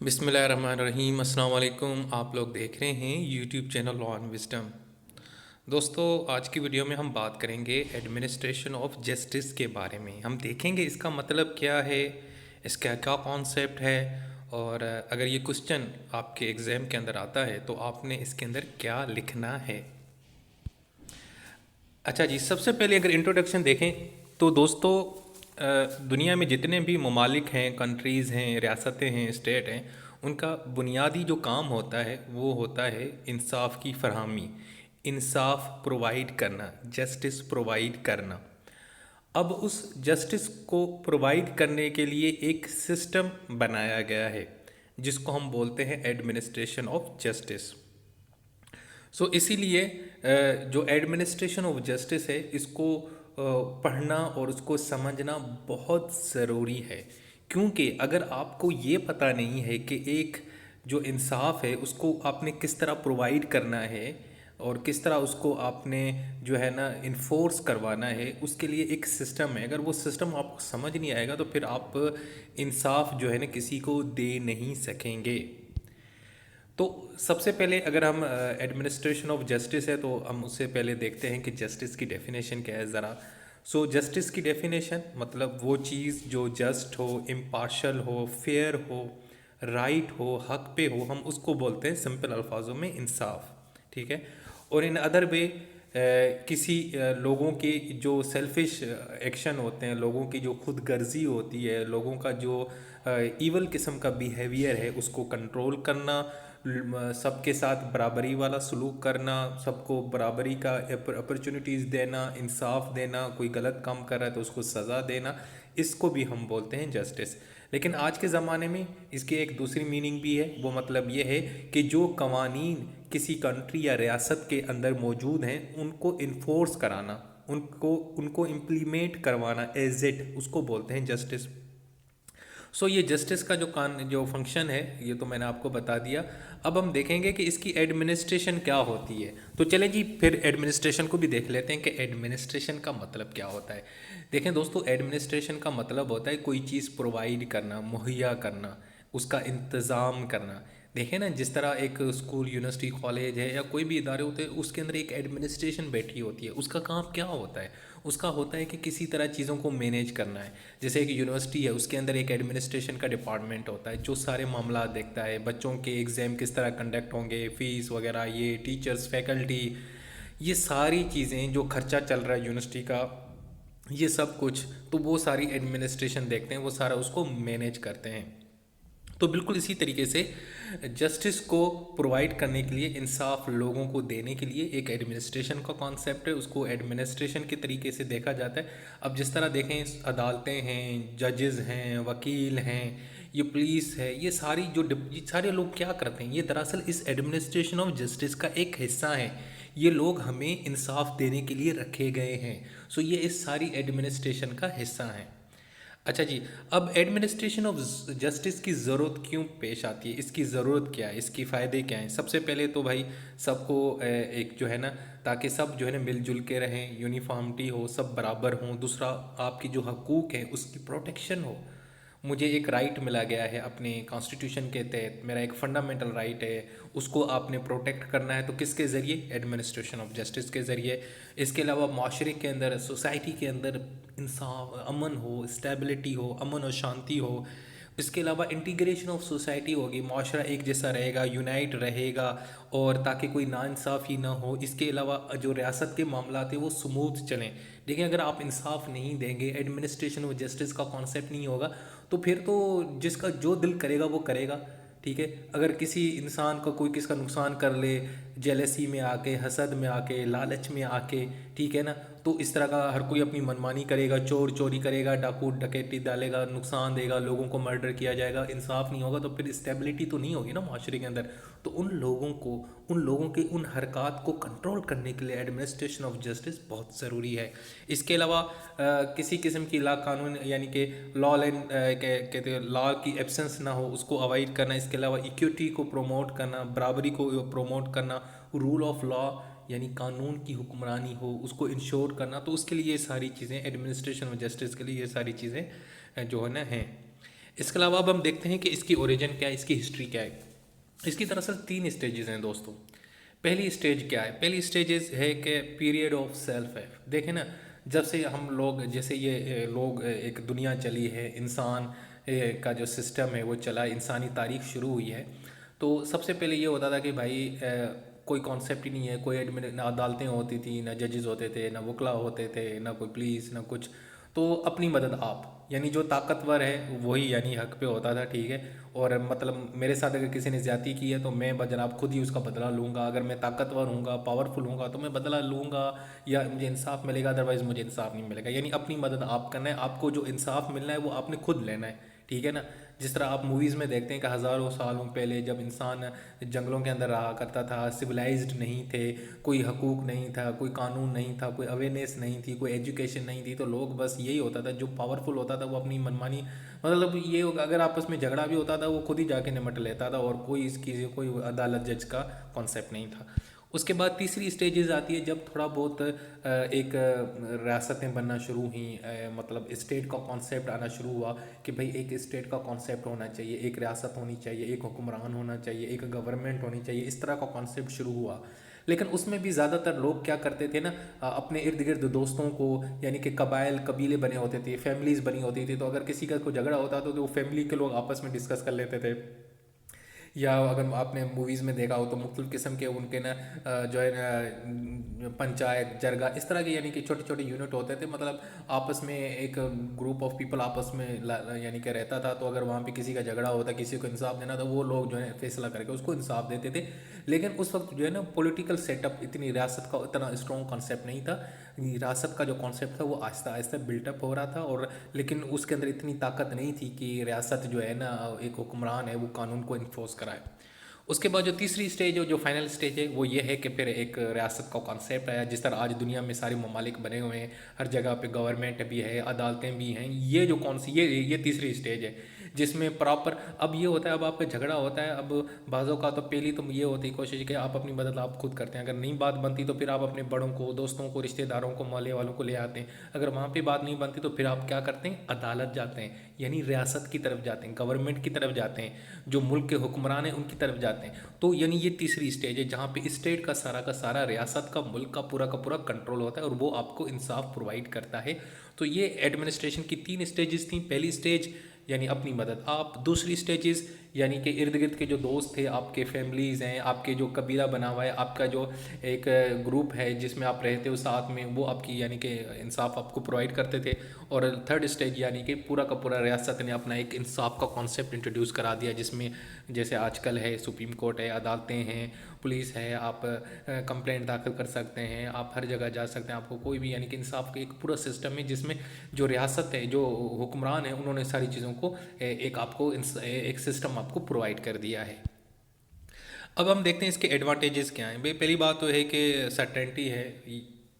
बिस्मिल्लाहिर्रहमानिर्रहीम अस्सलाम वालेकुम। आप लोग देख रहे हैं YouTube channel law and wisdom. दोस्तों, आज की वीडियो में हम बात करेंगे एडमिनिस्ट्रेशन ऑफ जस्टिस के बारे में। हम देखेंगे इसका मतलब क्या है, इसका क्या कॉन्सेप्ट है, और अगर ये क्वेश्चन आपके एग्ज़ाम के अंदर आता है तो आपने इसके अंदर क्या लिखना है। अच्छा जी, सबसे पहले अगर इंट्रोडक्शन देखें तो दोस्तों, दुनिया में जितने भी ममालिक हैं, कंट्रीज़ हैं, रियासतें हैं, स्टेट हैं, उनका बुनियादी जो काम होता है वो होता है इंसाफ की फरहमी, इंसाफ प्रोवाइड करना, जस्टिस प्रोवाइड करना। अब उस जस्टिस को प्रोवाइड करने के लिए एक सिस्टम बनाया गया है जिसको हम बोलते हैं एडमिनिस्ट्रेशन ऑफ जस्टिस। इसीलिए जो एडमिनिस्ट्रेशन ऑफ जस्टिस है इसको पढ़ना और उसको समझना बहुत ज़रूरी है, क्योंकि अगर आपको ये पता नहीं है कि एक जो इंसाफ है उसको आपने किस तरह प्रोवाइड करना है और किस तरह उसको आपने जो है ना इन्फोर्स करवाना है, उसके लिए एक सिस्टम है। अगर वो सिस्टम आपको समझ नहीं आएगा तो फिर आप इंसाफ जो है ना किसी को दे नहीं सकेंगे। तो सबसे पहले अगर हम एडमिनिस्ट्रेशन ऑफ जस्टिस है तो हम उससे पहले देखते हैं कि जस्टिस की डेफिनेशन क्या है ज़रा। जस्टिस की डेफिनेशन मतलब वो चीज़ जो जस्ट हो, इम्पार्शल हो, फेयर हो, राइट हो, हक पे हो, हम उसको बोलते हैं सिंपल अल्फाजों में इंसाफ। ठीक है। और इन अदर वे किसी लोगों के जो सेल्फिश एक्शन होते हैं, लोगों की जो खुद गर्जी होती है, लोगों का जो ईवल किस्म का बिहेवियर है उसको कंट्रोल करना, सबके साथ बराबरी वाला सलूक करना, सबको बराबरी का अपॉर्चुनिटीज़ देना, इंसाफ देना, कोई गलत काम कर रहा है तो उसको सज़ा देना, इसको भी हम बोलते हैं जस्टिस। लेकिन आज के ज़माने में इसकी एक दूसरी मीनिंग भी है। वो मतलब ये है कि जो कवानीन किसी कंट्री या रियासत के अंदर मौजूद हैं उनको इन्फोर्स कराना, उनको उनको इम्प्लीमेंट करवाना एज इट, उसको बोलते हैं जस्टिस। ये जस्टिस का जो फंक्शन है ये तो मैंने आपको बता दिया। अब हम देखेंगे कि इसकी एडमिनिस्ट्रेशन क्या होती है। तो चलें जी, फिर एडमिनिस्ट्रेशन को भी देख लेते हैं कि एडमिनिस्ट्रेशन का मतलब क्या होता है। देखें दोस्तों, एडमिनिस्ट्रेशन का मतलब होता है कोई चीज़ प्रोवाइड करना, मुहैया करना, उसका इंतज़ाम करना। देखें ना, जिस तरह एक स्कूल, यूनिवर्सिटी, कॉलेज है या कोई भी इदारे होते हैं उसके अंदर एक एडमिनिस्ट्रेशन बैठी होती है। उसका काम क्या होता है? उसका होता है कि किसी तरह चीज़ों को मैनेज करना है। जैसे एक यूनिवर्सिटी है, उसके अंदर एक एडमिनिस्ट्रेशन का डिपार्टमेंट होता है जो सारे मामला देखता है, बच्चों के एग्ज़ाम किस तरह कंडक्ट होंगे, फ़ीस वगैरह, ये टीचर्स, फैकल्टी, ये सारी चीज़ें, जो खर्चा चल रहा है यूनिवर्सिटी का, ये सब कुछ, तो वो सारी एडमिनिस्ट्रेशन देखते हैं, वो सारा उसको मैनेज करते हैं। तो बिल्कुल इसी तरीके से जस्टिस को प्रोवाइड करने के लिए, इंसाफ लोगों को देने के लिए एक एडमिनिस्ट्रेशन का कॉन्सेप्ट है, उसको एडमिनिस्ट्रेशन के तरीके से देखा जाता है। अब जिस तरह देखें, अदालतें हैं, जजेस हैं, वकील हैं, ये पुलिस है, ये सारी ये सारे लोग क्या करते हैं, ये दरअसल इस एडमिनिस्ट्रेशन ऑफ जस्टिस का एक हिस्सा है। ये लोग हमें इंसाफ देने के लिए रखे गए हैं। ये इस सारी एडमिनिस्ट्रेशन का हिस्सा हैं। अच्छा जी, अब एडमिनिस्ट्रेशन ऑफ जस्टिस की ज़रूरत क्यों पेश आती है, इसकी ज़रूरत क्या है, इसके फ़ायदे क्या हैं? सबसे पहले तो भाई सबको एक जो है ना, ताकि सब जो है ना मिलजुल के रहें, यूनिफॉर्मिटी हो, सब बराबर हों। दूसरा, आपकी जो हकूक़ है उसकी प्रोटेक्शन हो। मुझे एक राइट मिला गया है अपने कॉन्स्टिट्यूशन के तहत, मेरा एक फंडामेंटल राइट है, उसको आपने प्रोटेक्ट करना है, तो किसके ज़रिए? एडमिनिस्ट्रेशन ऑफ जस्टिस के ज़रिए। इसके अलावा माशरे के अंदर, सोसाइटी के अंदर इंसाफ, अमन हो, स्टेबिलिटी हो, अमन और शांति हो। इसके अलावा इंटीग्रेशन ऑफ सोसाइटी होगी, माशरा एक जैसा रहेगा, यूनाइट रहेगा, और ताकि कोई नाइंसाफ़ी ना हो। इसके अलावा जो रियासत के मामला थे वो स्मूथ चलें। देखिए, अगर आप इंसाफ नहीं देंगे, एडमिनिस्ट्रेशन ऑफ जस्टिस का कॉन्सेप्ट नहीं होगा, तो फिर तो जिसका जो दिल करेगा वो करेगा। ठीक है। अगर किसी इंसान का कोई किसका नुकसान कर ले, जेलसी में आके, हसद में आके, लालच में आके, ठीक है ना, तो इस तरह का हर कोई अपनी मनमानी करेगा, चोर चोरी करेगा, डाकू डकैती डालेगा, नुकसान देगा, लोगों को मर्डर किया जाएगा, इंसाफ नहीं होगा, तो फिर स्टेबिलिटी तो नहीं होगी ना माशरे के अंदर। तो उन लोगों को, उन लोगों के उन हरकत को कंट्रोल करने के लिए एडमिनिस्ट्रेशन ऑफ जस्टिस बहुत ज़रूरी है। इसके अलावा किसी किस्म की ला कानून, यानी कि लॉ एंड कहते हैं लॉ की एब्सेंस ना हो, उसको अवॉइड करना। इसके अलावा इक्विटी को प्रोमोट करना, बराबरी को प्रोमोट करना, रूल ऑफ लॉ यानी कानून की हुक्मरानी हो उसको इंश्योर करना। तो उसके लिए ये सारी चीज़ें, एडमिनिस्ट्रेशन ऑफ जस्टिस के लिए ये सारी चीज़ें जो है ना हैं। इसके अलावा अब हम देखते हैं कि इसकी ओरिजिन क्या है, इसकी हिस्ट्री क्या है। इसकी दरअसल 3 स्टेजेस हैं दोस्तों। पहली स्टेज क्या है? पहली स्टेजेस है कि पीरियड ऑफ सेल्फ है। देखें ना, जब से हम लोग, जैसे ये लोग एक दुनिया चली है, इंसान का जो सिस्टम है वो चला, इंसानी तारीख शुरू हुई है, तो सबसे पहले ये होता था कि भाई कोई कॉन्सेप्ट ही नहीं है, कोई एडमिन, ना अदालतें होती थी, ना जजेस होते थे, ना वकला होते थे, ना कोई पुलिस, ना कुछ। तो अपनी मदद आप, यानी जो ताकतवर है वही यानी हक पे होता था, ठीक है। और मतलब मेरे साथ अगर किसी ने ज़्यादती की है तो मैं जनाब खुद ही उसका बदला लूँगा। अगर मैं ताकतवर हूँगा, पावरफुल हूँगा, तो मैं बदला लूँगा या मुझे इंसाफ मिलेगा, अदरवाइज़ मुझे इंसाफ नहीं मिलेगा। यानी अपनी मदद आप करना है, आपको जो इंसाफ मिलना है वो आपने खुद लेना है, ठीक है ना। जिस तरह आप मूवीज़ में देखते हैं कि हज़ारों सालों पहले जब इंसान जंगलों के अंदर रहा करता था, सिविलाइज्ड नहीं थे, कोई हकूक़ नहीं था, कोई कानून नहीं था, कोई अवेयरनेस नहीं थी, कोई एजुकेशन नहीं थी, तो लोग बस यही होता था, जो पावरफुल होता था वो अपनी मनमानी, मतलब ये अगर आपस में झगड़ा भी होता था वो खुद ही जाके निमट लेता था, और कोई इसकी कोई अदालत जज का कॉन्सेप्ट नहीं था। उसके बाद तीसरी स्टेजेस आती है जब थोड़ा बहुत एक रियासतें बनना शुरू हुई, मतलब स्टेट का कॉन्सेप्ट आना शुरू हुआ कि भाई एक स्टेट का कॉन्सेप्ट होना चाहिए, एक रियासत होनी चाहिए, एक हुक्मरान होना चाहिए, एक गवर्नमेंट होनी चाहिए, इस तरह का कॉन्सेप्ट शुरू हुआ। लेकिन उसमें भी ज़्यादातर लोग क्या करते थे ना, अपने इर्द गिर्द दोस्तों को, यानी कि कबाइल, कबीले बने होते थे, फैमिलीज़ बनी होती थी, तो अगर किसी का कोई झगड़ा होता तो वो फैमिली के लोग आपस में डिस्कस कर लेते थे। या अगर आपने मूवीज़ में देखा हो तो मुख्तलिफ़ किस्म के उनके ना जो है ना पंचायत, जरगा, इस तरह के यानी कि छोटे छोटे यूनिट होते थे। मतलब आपस में एक ग्रुप ऑफ पीपल आपस में यानी कि रहता था, तो अगर वहाँ पे किसी का झगड़ा होता, किसी को इंसाफ देना, तो वो लोग जो है फैसला करके उसको इंसाफ देते थे। लेकिन उस वक्त जो है ना पॉलिटिकल सेटअप, इतनी रियासत का इतना स्ट्रॉन्ग कॉन्सेप्ट नहीं था। रियासत का जो कॉन्सेप्ट था वो आहिस्ता आहिस्ता बिल्टअप हो रहा था, और लेकिन उसके अंदर इतनी ताकत नहीं थी कि रियासत जो है ना, एक हुक्मरान है वो कानून को इन्फोर्स कराए। उसके बाद जो तीसरी स्टेज है, जो फाइनल स्टेज है, वो ये है कि फिर एक रियासत का कॉन्सेप्ट आया। जिस तरह आज दुनिया में सारे ममालिक बने हुए हैं, हर जगह पे गवर्नमेंट भी है, अदालतें भी हैं, ये जो कौन सी ये तीसरी स्टेज है, जिसमें प्रॉपर अब ये होता है, अब आप पे झगड़ा होता है, अब बाज़ों का तो पहली तो ये होती है कोशिश कि आप अपनी मदद आप खुद करते हैं। अगर नहीं बात बनती तो फिर आप अपने बड़ों को, दोस्तों को, रिश्तेदारों को, मोहल्ले वालों को ले आते हैं। अगर वहाँ पे बात नहीं बनती तो फिर आप क्या करते हैं? अदालत जाते हैं, यानी रियासत की तरफ जाते हैं, गवर्नमेंट की तरफ जाते हैं, जो मुल्क के हुक्मरान हैं उनकी तरफ जाते हैं। तो यानी ये तीसरी स्टेज है जहाँ पे स्टेट का सारा रियासत का, मुल्क का पूरा कंट्रोल होता है, और वो आपको इंसाफ प्रोवाइड करता है। तो ये एडमिनिस्ट्रेशन की 3 स्टेजेस थी। पहली स्टेज यानी अपनी मदद आप, दूसरी स्टेजेस यानी कि इर्द गिर्द के जो दोस्त थे, आपके फैमिलीज़ हैं, आपके जो कबीला बना हुआ है, आपका जो एक ग्रुप है जिसमें आप रहते हो साथ में, वो आपकी यानी कि इंसाफ आपको प्रोवाइड करते थे। और थर्ड स्टेज यानी कि पूरा का पूरा रियासत ने अपना एक इंसाफ का कॉन्सेप्ट इंट्रोड्यूस करा दिया, जिसमें जैसे आजकल है सुप्रीम कोर्ट है, अदालतें हैं, पुलिस है, आप कंप्लेंट दाखिल कर सकते हैं, आप हर जगह जा सकते हैं, आपको कोई भी यानी कि इंसाफ का एक पूरा सिस्टम है, जिसमें जो रियासत है, जो हुक्मरान है, उन्होंने सारी चीज़ों को एक आपको एक सिस्टम आपको प्रोवाइड कर दिया है। अब हम देखते हैं इसके एडवांटेजेस क्या हैं। भाई पहली बात तो है कि सर्टेनिटी है,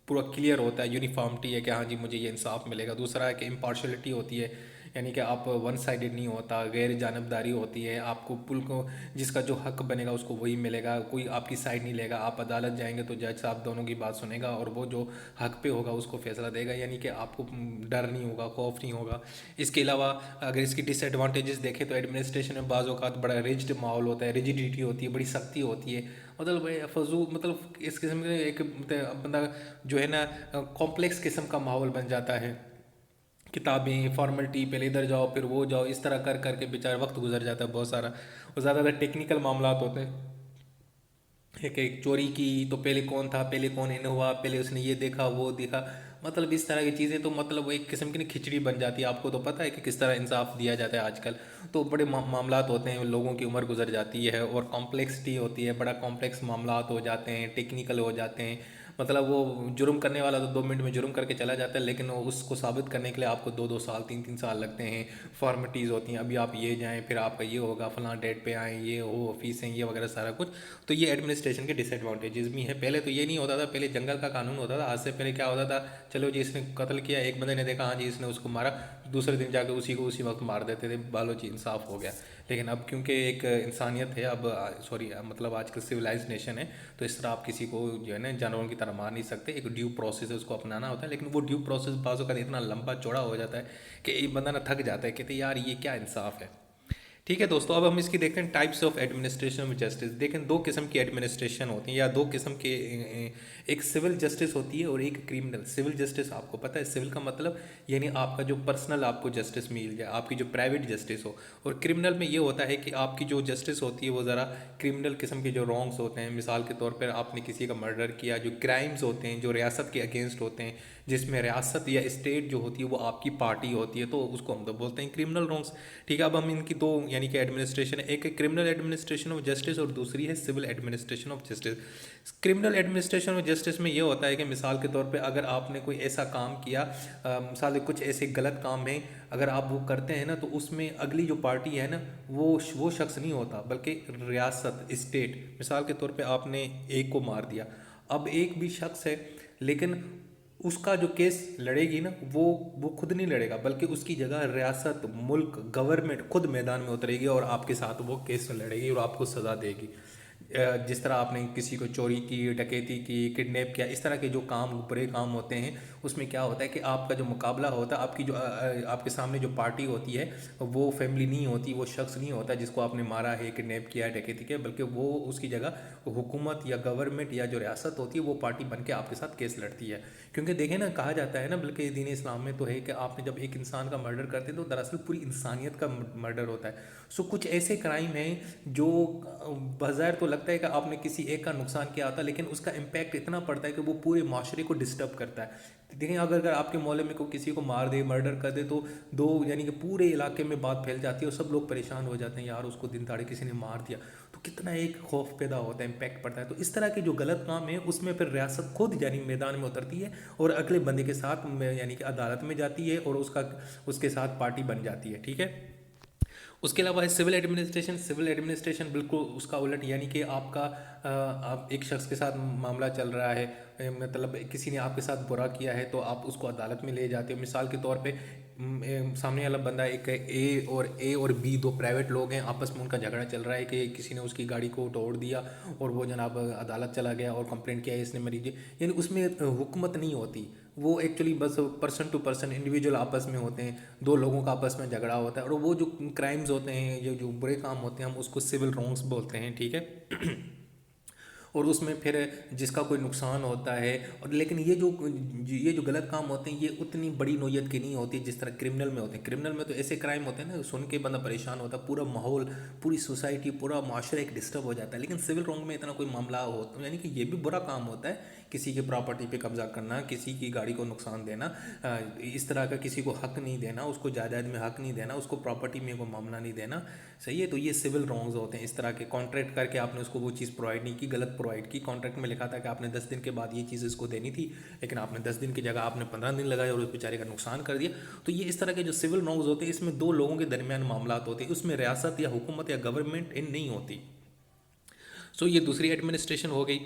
पूरा क्लियर होता है, यूनिफॉर्मिटी है कि हाँ जी मुझे ये इंसाफ मिलेगा। दूसरा है कि इम्पार्शलिटी होती है, यानी कि आप वन साइडेड नहीं होता, गैर जानबदारी होती है, आपको पुल को जिसका जो हक बनेगा उसको वही मिलेगा, कोई आपकी साइड नहीं लेगा। आप अदालत जाएंगे तो जज साहब दोनों की बात सुनेगा, और वो जो हक पे होगा उसको फैसला देगा, यानी कि आपको डर नहीं होगा, खौफ नहीं होगा। इसके अलावा अगर इसकी डिसएडवांटेजेस देखें तो एडमिनिस्ट्रेशन में बाज़ औक़ात बड़ा रिज्ड माहौल होता है, रिजिडिटी होती है, बड़ी सख्ती होती है। मतलब फजू, मतलब इस किस्म के एक बंदा जो है ना कॉम्प्लेक्स किस्म का माहौल बन जाता है। किताबें, फॉर्मेलिटी, पहले इधर जाओ फिर वो जाओ, इस तरह कर करके बेचारा वक्त गुजर जाता है बहुत सारा। और ज़्यादातर टेक्निकल मामलात होते हैं, एक चोरी की तो पहले कौन था, पहले कौन इन हुआ, पहले उसने ये देखा वो देखा, मतलब इस तरह की चीज़ें। तो मतलब वो एक किस्म की ना खिचड़ी बन जाती है। आपको तो पता है कि किस तरह इंसाफ दिया जाता है आजकल। तो बड़े मामलात होते हैं, लोगों की उम्र गुजर जाती है, और कॉम्प्लेक्सिटी होती है, बड़ा कॉम्प्लेक्स मामलात हो जाते हैं, टेक्निकल हो जाते हैं। मतलब वो जुर्म करने वाला तो 2 मिनट में जुर्म करके चला जाता है, लेकिन उसको साबित करने के लिए आपको 2-2 साल, 3-3 साल लगते हैं। फॉर्मेलिटीज़ होती हैं, अभी आप ये जाएँ, फिर आपका ये होगा, फलां डेट पे आएँ, ये हो, फीसें, ये वगैरह सारा कुछ। तो ये एडमिनिस्ट्रेशन के डिसएडवांटेजेस भी हैं। पहले तो ये नहीं होता था, पहले जंगल का कानून होता था। आज से पहले क्या होता था, चलो जी इसने कत्ल किया, एक बंदे ने देखा हाँ जी इसने उसको मारा, दूसरे दिन जाकर उसी को उसी वक्त मार देते थे, बालो जी इंसाफ हो गया। लेकिन अब क्योंकि एक इंसानियत है, अब सॉरी मतलब आजकल सिविलाइज्ड नेशन है, तो इस तरह आप किसी को जो है ना जानवरों की तरह मार नहीं सकते। एक ड्यू प्रोसेस है, उसको अपनाना होता है, लेकिन वो ड्यू प्रोसेस बाज़ों का इतना लंबा चौड़ा हो जाता है कि एक बंदा ना थक जाता है, कहते यार ये क्या इंसाफ है। ठीक है दोस्तों, अब हम इसकी देखते हैं types of administration of justice. देखें दो किस्म की एडमिनिस्ट्रेशन होती हैं या दो किस्म के, एक सिविल जस्टिस होती है और एक क्रिमिनल। सिविल जस्टिस आपको पता है, सिविल का मतलब यानी आपका जो पर्सनल आपको जस्टिस मिल जाए, आपकी जो प्राइवेट जस्टिस हो। और क्रिमिनल में ये होता है कि आपकी जो जस्टिस होती है वो ज़रा क्रिमिनल किस्म के जो रॉन्ग्स होते हैं, मिसाल के तौर पर आपने किसी का मर्डर किया, जो क्राइम्स होते हैं जो रियासत के अगेंस्ट होते हैं, जिसमें रियासत या स्टेट जो होती है वो आपकी पार्टी होती है, तो उसको हम तो बोलते हैं क्रिमिनल रॉन्ग्स। ठीक है, अब हम इनकी दो यानी कि एडमिनिस्ट्रेशन है, एक है क्रिमिनल एडमिनिस्ट्रेशन ऑफ जस्टिस और दूसरी है civil administration of justice. Criminal administration of justice में ये होता है कि मिसाल के तौर पे अगर आपने कोई ऐसा काम किया, मिसाल कुछ ऐसे गलत काम है, अगर आप वो करते हैं ना, तो उसमें अगली जो पार्टी है ना वो शख्स नहीं होता बल्कि रियासत, स्टेट। मिसाल के तौर पे आपने एक को मार दिया, अब एक भी शख्स है, लेकिन उसका जो केस लड़ेगी ना वो खुद नहीं लड़ेगा, बल्कि उसकी जगह रियासत, मुल्क, गवर्नमेंट खुद मैदान में उतरेगी और आपके साथ वो केस लड़ेगी और आपको सज़ा देगी। जिस तरह आपने किसी को चोरी की, डकैती की, किडनैप किया, इस तरह के जो काम, बुरे काम होते हैं, उसमें क्या होता है कि आपका जो मुकाबला होता है, आपकी जो आपके सामने जो पार्टी होती है वो फैमिली नहीं होती, वो शख्स नहीं होता जिसको आपने मारा है, किडनैप किया है, डकैती किया, बल्कि वो उसकी जगह हुकूमत या गवर्नमेंट या जो रियासत होती है वो पार्टी बन के आपके साथ केस लड़ती है। क्योंकि देखें ना, कहा जाता है ना, बल्कि दीन इस्लाम में तो है कि आपने जब एक इंसान का मर्डर करते हैं तो दरअसल पूरी इंसानियत का मर्डर होता है। सो कुछ ऐसे क्राइम हैं जो बाज़ाहिर तो लगता है कि आपने किसी एक का नुकसान किया होता है, लेकिन उसका इम्पैक्ट इतना पड़ता है कि वो पूरे माशरे को डिस्टर्ब करता है। देखें, अगर आपके मोहल्ले में कोई किसी को मार दे, मर्डर कर दे, तो दो यानी कि पूरे इलाके में बात फैल जाती है और सब लोग परेशान हो जाते हैं, यार उसको दिन दहाड़े किसी ने मार दिया, तो कितना एक खौफ पैदा होता है, इम्पैक्ट पड़ता है। तो इस तरह के जो गलत काम है उसमें फिर रियासत खुद यानी मैदान में उतरती है और अगले बंदे के साथ यानी कि अदालत में जाती है और उसके साथ पार्टी बन जाती है। ठीक है, उसके अलावा है सिविल एडमिनिस्ट्रेशन। सिविल एडमिनिस्ट्रेशन बिल्कुल उसका उलट, यानी कि आपका आप एक शख्स के साथ मामला चल रहा है, मतलब किसी ने आपके साथ बुरा किया है तो आप उसको अदालत में ले जाते हो। मिसाल के तौर पे सामने वाला बंदा, एक ए और बी दो प्राइवेट लोग हैं, आपस में उनका झगड़ा चल रहा है कि किसी ने उसकी गाड़ी को तोड़ दिया और वो जनाब अदालत चला गया और कंप्लेंट किया इसने मरी, यानी उसमें हुकूमत नहीं होती, वो एक्चुअली बस पर्सन टू पर्सन इंडिविजुअल आपस में होते हैं, दो लोगों का आपस में झगड़ा होता है। और वो जो क्राइम्स होते हैं, जो बुरे काम होते हैं, हम उसको सिविल रॉन्ग्स बोलते हैं। ठीक है और उसमें फिर जिसका कोई नुकसान होता है, और लेकिन ये जो गलत काम होते हैं ये उतनी बड़ी नोयत की नहीं होती जिस तरह क्रिमिनल में होते हैं। क्रिमिनल में तो ऐसे क्राइम होते हैं ना, सुन के बंदा परेशान होता है, पूरा माहौल, पूरी सोसाइटी, पूरा माशरा एक डिस्टर्ब हो जाता है। लेकिन सिविल रॉन्ग में इतना कोई मामला हो, यानी कि ये भी बुरा काम होता है, किसी की प्रॉपर्टी पे कब्जा करना, किसी की गाड़ी को नुकसान देना, इस तरह का किसी को हक नहीं देना, उसको जायदाद में हक नहीं देना, उसको प्रॉपर्टी में को मामला नहीं देना, सही है। तो ये सिविल रॉन्ग्स होते हैं। इस तरह के कॉन्ट्रैक्ट करके आपने उसको वो चीज़ प्रोवाइड नहीं की, गलत प्रोवाइड की। कॉन्ट्रैक्ट में लिखा था कि आपने 10 दिन के बाद ये चीज़ इसको देनी थी, लेकिन आपने 10 दिन की जगह आपने 15 दिन लगाए और उस बेचारे का नुकसान कर दिया। तो ये इस तरह के जो सिविल रॉन्ग्स होते हैं, इसमें दो लोगों के दरमियान मामला होते हैं, उसमें रियासत या हुकूमत या गवर्नमेंट इन नहीं होती। सो ये दूसरी एडमिनिस्ट्रेशन हो गई।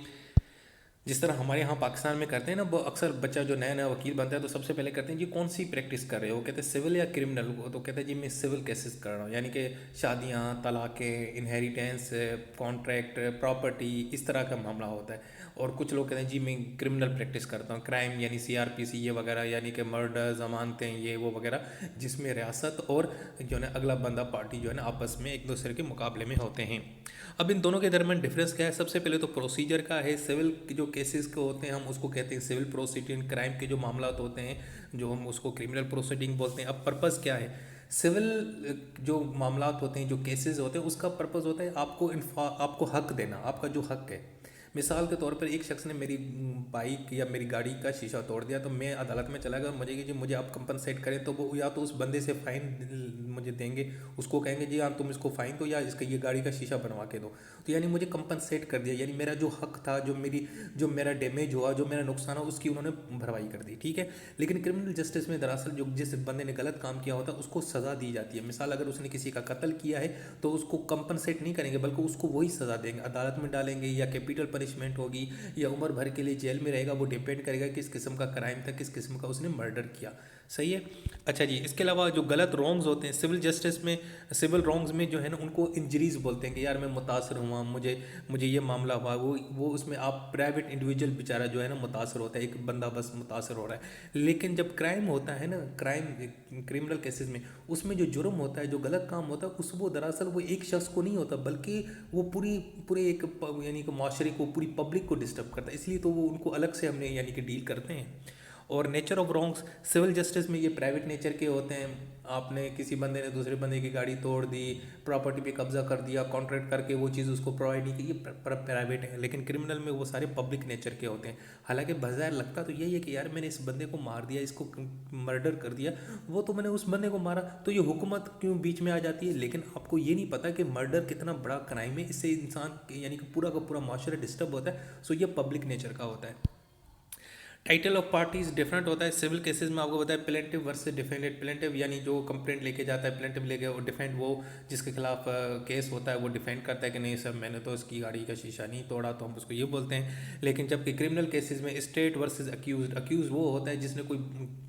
जिस तरह हमारे यहाँ पाकिस्तान में करते हैं ना, वो अक्सर बच्चा जो नया नया वकील बनता है तो सबसे पहले कहते हैं जी कौन सी प्रैक्टिस कर रहे हो, कहते हैं सिविल या क्रिमिनल, तो कहते हैं जी मैं सिविल केसेस कर रहा हूँ, यानी कि शादियाँ, तलाक़ें, इनहेरिटेंस, कॉन्ट्रैक्ट, प्रॉपर्टी, इस तरह का मामला होता है। और कुछ लोग कहते हैं जी मैं क्रिमिनल प्रैक्टिस करता हूँ, क्राइम यानी CRPC ये वगैरह, यानी कि मर्डर, ज़मानतें, ये वो वगैरह, जिसमें रियासत और जो है ना अगला बंदा पार्टी जो है ना आपस में एक दूसरे के मुकाबले में होते हैं। अब इन दोनों के दरमियान डिफरेंस क्या है? सबसे पहले तो प्रोसीजर का है। सिविल के जो केसेस के होते हैं हम उसको कहते हैं सिविल प्रोसीडिंग, क्राइम के जो मामला होते हैं जो हम उसको क्रिमिनल प्रोसीडिंग बोलते हैं। अब पर्पज़ क्या है? सिविल जो मामला होते हैं, जो केसेस होते हैं, उसका पर्पज़ होता है आपको हक देना, आपका जो हक है। मिसाल के तौर पर एक शख्स ने मेरी बाइक या मेरी गाड़ी का शीशा तोड़ दिया, तो मैं अदालत में चला गया, मुझे आप कंपनसेट करें, तो वो या तो उस बंदे से फ़ाइन मुझे देंगे, उसको कहेंगे जी हाँ तुम इसको फ़ाइन दो या इसका ये गाड़ी का शीशा बनवा के दो, तो यानी मुझे कंपनसेट कर दिया, यानी मेरा जो हक था, जो मेरा डैमेज हुआ, जो मेरा नुकसान हुआ, उसकी उन्होंने भरवाई कर दी। ठीक है, लेकिन क्रिमिनल जस्टिस में दरअसल जो जिस बंदे ने गलत काम किया होता है उसको सज़ा दी जाती है। मिसाल अगर उसने किसी का कत्ल किया है तो उसको कंपनसेट नहीं करेंगे, बल्कि उसको वही सज़ा देंगे, अदालत में डालेंगे या कैपिटल पनिशमेंट होगी या उम्र भर के लिए जेल में रहेगा, वो डिपेंड करेगा किस किस्म का क्राइम था, किस किस्म का उसने मर्डर किया। सही है। अच्छा जी, इसके अलावा जो गलत रॉन्ग्स होते हैं सिविल जस्टिस में, सिविल रॉन्ग्स में जो है ना उनको इंजरीज बोलते हैं कि यार मैं मुतासर हुआ, मुझे मुझे ये मामला हुआ, वो उसमें आप प्राइवेट इंडिविजुअल बेचारा जो है ना मुतासर होता है, एक बंदा बस मुतासर हो रहा है। लेकिन जब क्राइम होता है ना, क्राइम क्रिमिनल केसेस में, उसमें जो जुर्म होता है, जो गलत काम होता है, उस वो दरअसल वो एक शख्स को नहीं होता, बल्कि वो पूरे एक यानी कि माशरे को, पूरी पब्लिक को डिस्टर्ब करता है। इसलिए तो वो उनको अलग से हमने यानी कि डील करते हैं। और nature of wrongs civil justice में ये प्राइवेट नेचर के होते हैं। आपने किसी बंदे ने दूसरे बंदे की गाड़ी तोड़ दी, प्रॉपर्टी पे कब्जा कर दिया, कॉन्ट्रैक्ट करके वो चीज़ उसको प्रोवाइड नहीं की, ये प्राइवेट है। लेकिन क्रिमिनल में वो सारे पब्लिक नेचर के होते हैं। हालांकि बाज़ार लगता तो यही है कि यार मैंने इस बंदे को मार दिया, इसको मर्डर कर दिया, वो तो मैंने उस बंदे को मारा, तो ये हुकूमत क्यों बीच में आ जाती है। लेकिन आपको ये नहीं पता कि मर्डर कितना बड़ा क्राइम है, इससे इंसान यानी कि पूरा का पूरा माशरा डिस्टर्ब होता है। सो ये पब्लिक नेचर का होता है। टाइटल ऑफ पार्टीज डिफरेंट होता है। सिविल केसेस में आपको बताया प्लेंटिव वर्सेस डिफेंडेंट। प्लेंटिव यानी जो कंप्लेंट लेके जाता है, प्लेंटिव लेके, और डिफेंड वो जिसके खिलाफ केस होता है, वो डिफेंड करता है कि नहीं सर मैंने तो उसकी गाड़ी का शीशा नहीं तोड़ा, तो हम उसको ये बोलते हैं। लेकिन जबकि क्रिमिनल केसेस में स्टेट वर्सेस अक्यूज, अक्यूज वो होता है जिसने कोई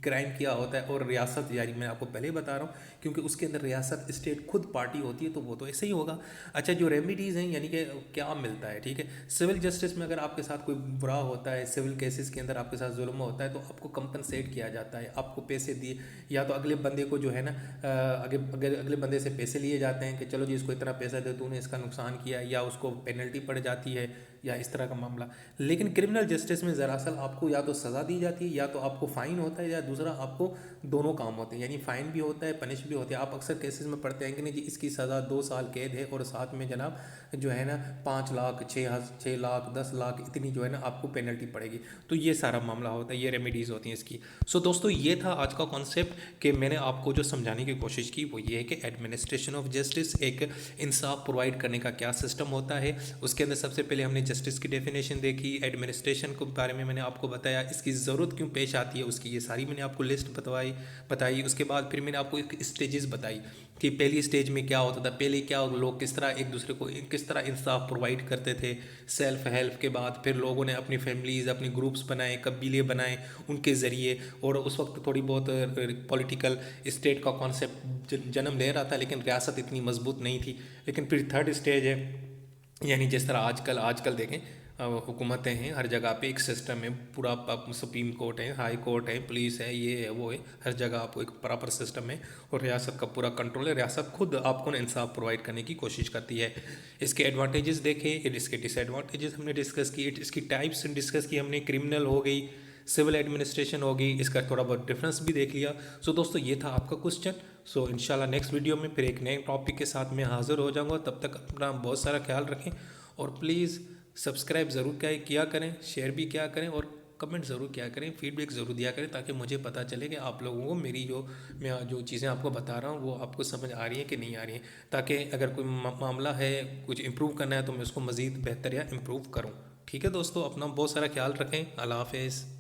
क्राइम किया होता है, और रियासत, यानी मैं आपको पहले ही बता रहा हूँ क्योंकि उसके अंदर रियासत स्टेट खुद पार्टी होती है, तो वो तो ऐसे ही होगा। अच्छा, जो रेमिडीज़ हैं यानी कि क्या मिलता है, ठीक है। सिविल जस्टिस में अगर आपके साथ कोई बुरा होता है, सिविल केसेस के अंदर आपके साथ जुल्म होता है, तो आपको कंपनसेट किया जाता है, आपको पैसे दिए, या तो अगले बंदे को जो है ना अगले बंदे से पैसे लिए जाते हैं कि चलो जी इसको इतना पैसा दे, तूने इसका नुकसान किया, या उसको पेनल्टी पड़ जाती है, या इस तरह का मामला। लेकिन क्रिमिनल जस्टिस में दरअसल आपको या तो सज़ा दी जाती है, या तो आपको फ़ाइन होता है, या दूसरा आपको दोनों काम होते हैं, यानी फ़ाइन भी होता है, पनिश भी होती है। आप अक्सर केसेस में पढ़ते हैं कि नहीं जी इसकी सज़ा 2 साल कैद है, और साथ में जनाब जो है ना 5 लाख 6 लाख 10 लाख इतनी जो है ना आपको पेनल्टी पड़ेगी। तो ये सारा मामला होता है, ये रेमेडीज़ होती हैं इसकी। सो दोस्तों, ये था आज का कॉन्सेप्ट कि मैंने आपको जो समझाने की कोशिश की वो ये है कि एडमिनिस्ट्रेशन ऑफ जस्टिस, एक इंसाफ प्रोवाइड करने का क्या सिस्टम होता है। उसके अंदर सबसे पहले हमने जस्टिस की डेफिनेशन देखी, एडमिनिस्ट्रेशन के बारे में मैंने आपको बताया, इसकी ज़रूरत क्यों पेश आती है उसकी ये सारी मैंने आपको लिस्ट बताई। उसके बाद फिर मैंने आपको एक स्टेजेस बताई कि पहली स्टेज में क्या होता था, पहले क्या लोग किस तरह एक दूसरे को किस तरह इंसाफ प्रोवाइड करते थे, सेल्फ हेल्प के बाद फिर लोगों ने अपनी फैमिलीज़, अपने ग्रुप्स बनाए, कबीले बनाए उनके ज़रिए, और उस वक्त थोड़ी बहुत पॉलिटिकल स्टेट का कॉन्सेप्ट जन्म ले रहा था, लेकिन रियासत इतनी मजबूत नहीं थी। लेकिन फिर थर्ड स्टेज है, यानी जिस तरह आजकल देखें हुकूमतें हैं, हर जगह पे एक सिस्टम है, पूरा सुप्रीम कोर्ट है, हाई कोर्ट है, पुलिस है, ये है वो है, हर जगह आपको एक प्रॉपर सिस्टम है, और रियासत का पूरा कंट्रोल है। रियासत खुद आपको इंसाफ प्रोवाइड करने की कोशिश करती है। इसके एडवांटेजेस देखें, इसके डिसएडवांटेजेस हमने डिस्कस किए, इसकी टाइप्स डिस्कस की हमने, क्रिमिनल हो गई, सिविल एडमिनिस्ट्रेशन होगी, इसका थोड़ा बहुत डिफरेंस भी देख लिया। सो दोस्तों, ये था आपका क्वेश्चन। सो इंशाल्लाह नेक्स्ट वीडियो में फिर एक नए टॉपिक के साथ मैं हाज़िर हो जाऊंगा। तब तक अपना बहुत सारा ख्याल रखें, और प्लीज़ सब्सक्राइब ज़रूर किया करें, शेयर भी किया करें, और कमेंट ज़रूर किया करें, फीडबैक ज़रूर दिया करें, ताकि मुझे पता चले कि आप लोगों को मेरी मैं जो चीज़ें आपको बता रहा हूँ वो आपको समझ आ रही हैं कि नहीं आ रही हैं, ताकि अगर कोई मामला है, कुछ इम्प्रूव करना है, तो मैं उसको मज़ीद बेहतर या इम्प्रूव करूँ। ठीक है दोस्तों, अपना बहुत सारा ख्याल रखें। अल्लाह हाफ़िज़।